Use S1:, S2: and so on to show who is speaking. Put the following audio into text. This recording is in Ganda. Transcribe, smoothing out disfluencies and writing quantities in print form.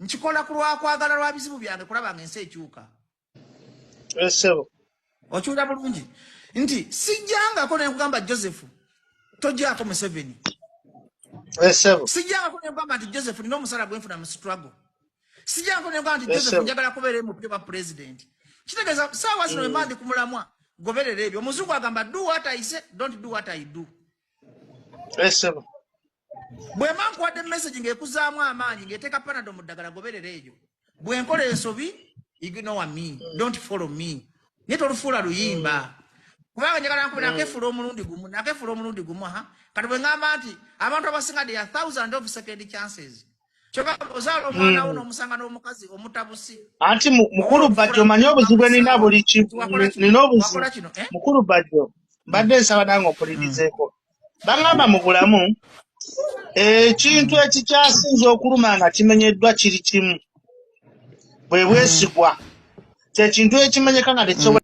S1: Nchikola kulwa kwagala lwa bizibu byange kulaba ngense ekyuka.
S2: Esebo.
S1: Okyula bulungi. Nti sijjangako ne kugamba Joseph tojjaako Museveni.
S2: Esebo.
S1: Sijjangako ne kugamba nti Joseph nina omusala gwenfuna mu struggle. Sijjangako ne kugamba nti Joseph njagala kubeera mu pya president. Kitegeeza saawa zino emandi kumulamwa goberera ebyo. Omuzungu agamba do what I say, don't do what I do.
S2: Esebo.
S1: Bwe mankuwadde message ng'ekuzaamu amaanyi ng'eteeka panado mu ddagala goberera ebyo. Bwe nkola ensobi ignore me, don't follow me. Naye tolufuula luyimba. Kubanga njagala nkube nakefuula omulundi gumu kati bwe ngamba nti abantu abasinga they are thousands of second chances. Kyokka ozaala omwana wo n'omusanga n'omukazi omutabusi.
S2: Anti mukulu Bajjo omanyi obuzibu nina buli kimu nina obuzibu. Mukulu Bajjo mbadde nsaba nange ompulirizeeko. Bangamba mu bulamu ekintu ekikyasinze okuluma nga kimenyeddwa kiri kimu bwe bwesigwa. Kyekintu ekimenyeka nga tekisobola